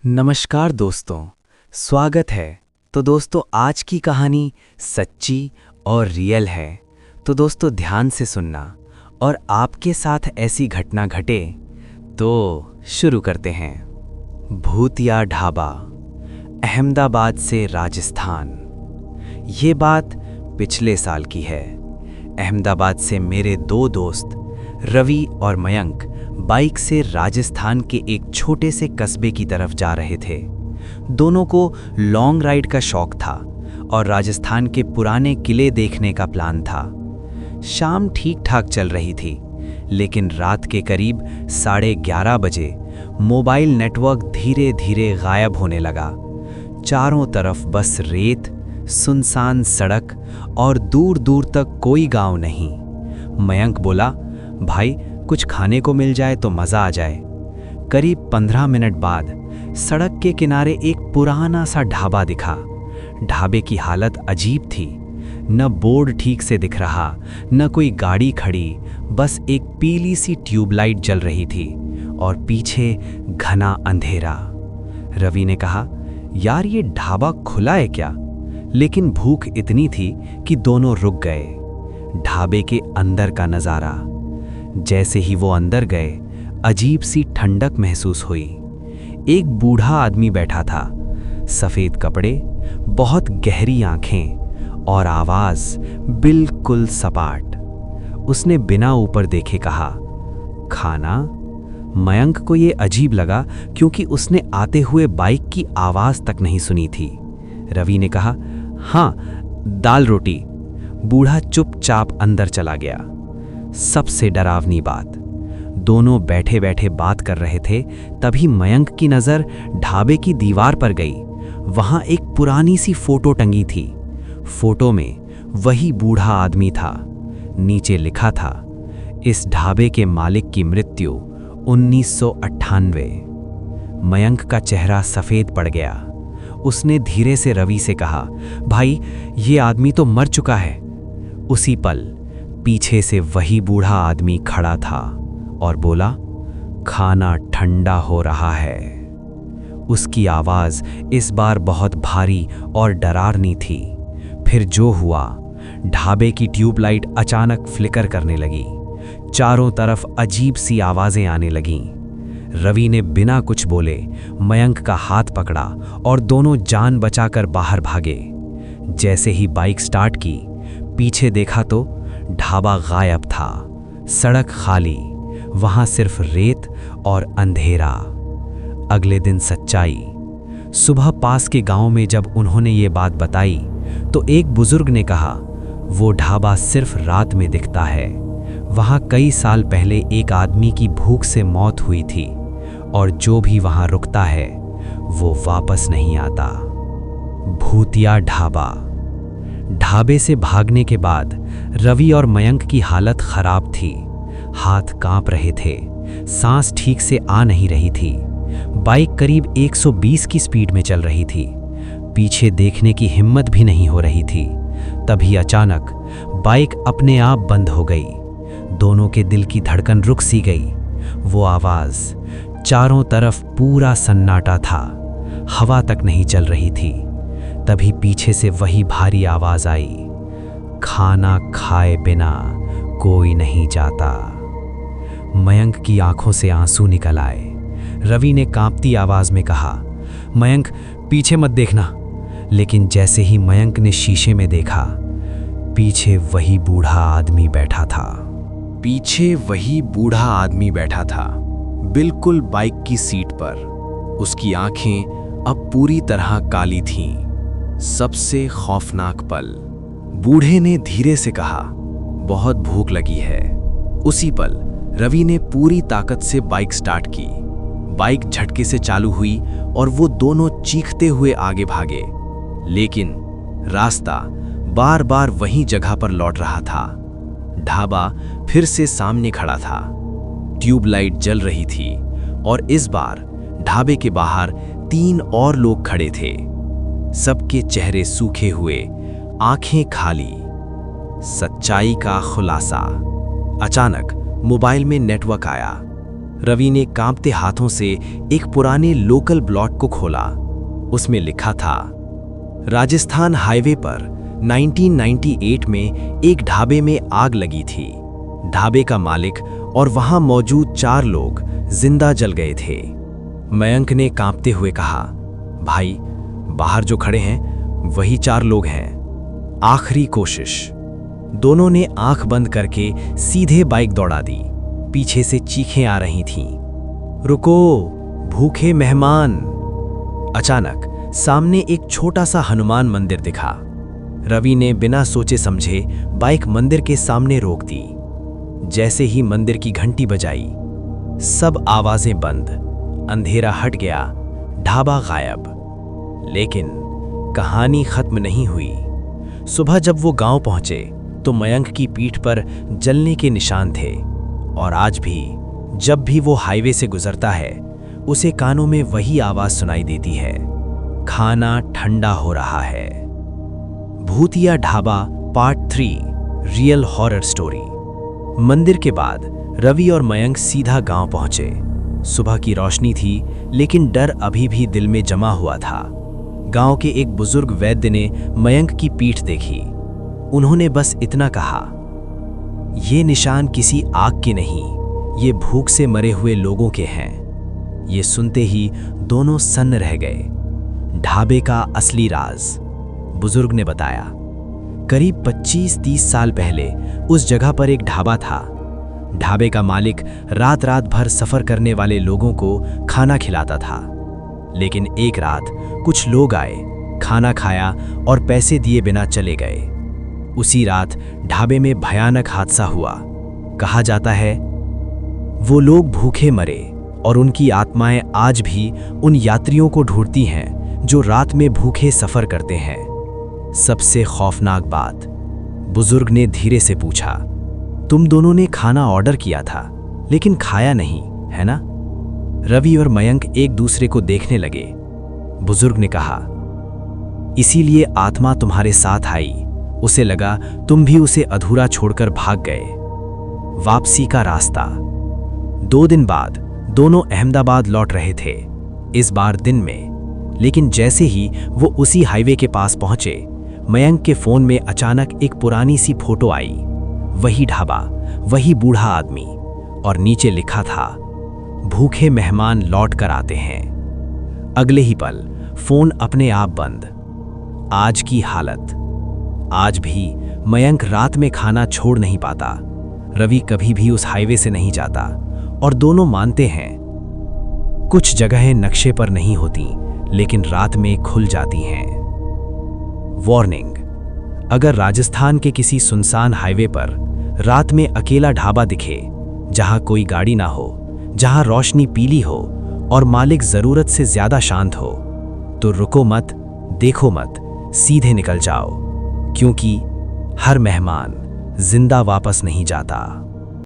नमस्कार दोस्तों, स्वागत है। तो दोस्तों आज की कहानी सच्ची और रियल है। तो दोस्तों ध्यान से सुनना और आपके साथ ऐसी घटना घटे तो शुरू करते हैं। भूतिया ढाबा, अहमदाबाद से राजस्थान। ये बात पिछले साल की है। अहमदाबाद से मेरे दो दोस्त रवि और मयंक बाइक से राजस्थान के एक छोटे से कस्बे की तरफ जा रहे थे। दोनों को लॉन्ग राइड का शौक था और राजस्थान के पुराने किले देखने का प्लान था। शाम ठीक ठाक चल रही थी, लेकिन रात के करीब 11:30 बजे मोबाइल नेटवर्क धीरे धीरे गायब होने लगा। चारों तरफ बस रेत, सुनसान सड़क और दूर दूर तक कोई गांव नहीं। मयंक बोला, भाई कुछ खाने को मिल जाए तो मज़ा आ जाए। करीब 15 मिनट बाद सड़क के किनारे एक पुराना सा ढाबा दिखा। ढाबे की हालत अजीब थी। न बोर्ड ठीक से दिख रहा, न कोई गाड़ी खड़ी, बस एक पीली सी ट्यूबलाइट जल रही थी और पीछे घना अंधेरा। रवि ने कहा, यार ये ढाबा खुला है क्या? लेकिन भूख इतनी थी कि दोनों रुक गए। ढाबे के अंदर का नज़ारा। जैसे ही वो अंदर गए, अजीब सी ठंडक महसूस हुई। एक बूढ़ा आदमी बैठा था, सफ़ेद कपड़े, बहुत गहरी आंखें और आवाज़ बिल्कुल सपाट। उसने बिना ऊपर देखे कहा, खाना? मयंक को ये अजीब लगा क्योंकि उसने आते हुए बाइक की आवाज़ तक नहीं सुनी थी। रवि ने कहा, हाँ, दाल रोटी। बूढ़ा चुपचाप अंदर चला गया। सबसे डरावनी बात, दोनों बैठे बैठे बात कर रहे थे, तभी मयंक की नज़र ढाबे की दीवार पर गई। वहां एक पुरानी सी फोटो टंगी थी। फोटो में वही बूढ़ा आदमी था। नीचे लिखा था, इस ढाबे के मालिक की मृत्यु 1998। मयंक का चेहरा सफ़ेद पड़ गया। उसने धीरे से रवि से कहा, भाई ये आदमी तो मर चुका है। उसी पल पीछे से वही बूढ़ा आदमी खड़ा था और बोला, खाना ठंडा हो रहा है। उसकी आवाज़ इस बार बहुत भारी और डरावनी थी। फिर जो हुआ, ढाबे की ट्यूबलाइट अचानक फ्लिकर करने लगी। चारों तरफ अजीब सी आवाज़ें आने लगीं। रवि ने बिना कुछ बोले मयंक का हाथ पकड़ा और दोनों जान बचाकर बाहर भागे। जैसे ही बाइक स्टार्ट की, पीछे देखा तो ढाबा गायब था, सड़क खाली, वहां सिर्फ रेत और अंधेरा। अगले दिन सच्चाई। सुबह पास के गांव में जब उन्होंने ये बात बताई तो एक बुजुर्ग ने कहा, वो ढाबा सिर्फ रात में दिखता है। वहां कई साल पहले एक आदमी की भूख से मौत हुई थी और जो भी वहां रुकता है वो वापस नहीं आता। भूतिया ढाबा। ढाबे से भागने के बाद रवि और मयंक की हालत खराब थी। हाथ कांप रहे थे, सांस ठीक से आ नहीं रही थी। बाइक करीब 120 की स्पीड में चल रही थी। पीछे देखने की हिम्मत भी नहीं हो रही थी। तभी अचानक बाइक अपने आप बंद हो गई। दोनों के दिल की धड़कन रुक सी गई। वो आवाज़, चारों तरफ पूरा सन्नाटा था, हवा तक नहीं चल रही थी। तभी पीछे से वही भारी आवाज आई, खाना खाए बिना कोई नहीं जाता। मयंक की आंखों से आंसू निकल आए। रवि ने कांपती आवाज में कहा, मयंक पीछे मत देखना। लेकिन जैसे ही मयंक ने शीशे में देखा, पीछे वही बूढ़ा आदमी बैठा था। बिल्कुल बाइक की सीट पर। उसकी आंखें अब पूरी तरह काली थीं। सबसे खौफनाक पल, बूढ़े ने धीरे से कहा, बहुत भूख लगी है। उसी पल रवि ने पूरी ताकत से बाइक स्टार्ट की। बाइक झटके से चालू हुई और वो दोनों चीखते हुए आगे भागे। लेकिन रास्ता बार बार वही जगह पर लौट रहा था। ढाबा फिर से सामने खड़ा था। ट्यूबलाइट जल रही थी और इस बार ढाबे के बाहर 3 और लोग खड़े थे। सबके चेहरे सूखे हुए, आंखें खाली। सच्चाई का खुलासा। अचानक मोबाइल में नेटवर्क आया। रवि ने कांपते हाथों से एक पुराने लोकल ब्लॉट को खोला। उसमें लिखा था, राजस्थान हाईवे पर 1998 में एक ढाबे में आग लगी थी। ढाबे का मालिक और वहां मौजूद 4 लोग जिंदा जल गए थे। मयंक ने कांपते हुए कहा, भाई, बाहर जो खड़े हैं वही 4 लोग हैं। आखिरी कोशिश। दोनों ने आंख बंद करके सीधे बाइक दौड़ा दी। पीछे से चीखें आ रही थीं, रुको, भूखे मेहमान। अचानक सामने एक छोटा सा हनुमान मंदिर दिखा। रवि ने बिना सोचे समझे बाइक मंदिर के सामने रोक दी। जैसे ही मंदिर की घंटी बजाई, सब आवाजें बंद, अंधेरा हट गया, ढाबा गायब। लेकिन कहानी खत्म नहीं हुई। सुबह जब वो गांव पहुंचे तो मयंक की पीठ पर जलने के निशान थे, और आज भी जब भी वो हाईवे से गुजरता है, उसे कानों में वही आवाज सुनाई देती है, खाना ठंडा हो रहा है। भूतिया dhaba part 3, real horror story. मंदिर के बाद रवि और मयंक सीधा गांव पहुंचे। सुबह की रोशनी थी, लेकिन डर अभी भी दिल में जमा हुआ था। गांव के एक बुजुर्ग वैद्य ने मयंक की पीठ देखी। उन्होंने बस इतना कहा, ये निशान किसी आग के नहीं, ये भूख से मरे हुए लोगों के हैं। ये सुनते ही दोनों सन्न रह गए। ढाबे का असली राज। बुजुर्ग ने बताया, करीब 25-30 साल पहले उस जगह पर एक ढाबा था। ढाबे का मालिक रात रात भर सफर करने वाले लोगों को खाना खिलाता था। लेकिन एक रात कुछ लोग आए, खाना खाया और पैसे दिए बिना चले गए। उसी रात ढाबे में भयानक हादसा हुआ। कहा जाता है वो लोग भूखे मरे और उनकी आत्माएं आज भी उन यात्रियों को ढूंढती हैं जो रात में भूखे सफर करते हैं। सबसे खौफनाक बात, बुजुर्ग ने धीरे से पूछा, तुम दोनों ने खाना ऑर्डर किया था लेकिन खाया नहीं, है ना? रवि और मयंक एक दूसरे को देखने लगे। बुजुर्ग ने कहा, इसीलिए आत्मा तुम्हारे साथ आई। उसे लगा तुम भी उसे अधूरा छोड़कर भाग गए। वापसी का रास्ता। 2 दिन बाद दोनों अहमदाबाद लौट रहे थे, इस बार दिन में। लेकिन जैसे ही वो उसी हाईवे के पास पहुंचे, मयंक के फोन में अचानक एक पुरानी सी फोटो आई। वही ढाबा, वही बूढ़ा आदमी, और नीचे लिखा था, भूखे मेहमान लौट कर आते हैं। अगले ही पल फोन अपने आप बंद। आज की हालत। आज भी मयंक रात में खाना छोड़ नहीं पाता। रवि कभी भी उस हाईवे से नहीं जाता, और दोनों मानते हैं कुछ जगहें नक्शे पर नहीं होती, लेकिन रात में खुल जाती हैं। वार्निंग: अगर राजस्थान के किसी सुनसान हाईवे पर रात में अकेला ढाबा दिखे, जहां कोई गाड़ी ना हो, जहां रोशनी पीली हो और मालिक जरूरत से ज्यादा शांत हो, तो रुको मत, देखो मत, सीधे निकल जाओ, क्योंकि हर मेहमान जिंदा वापस नहीं जाता।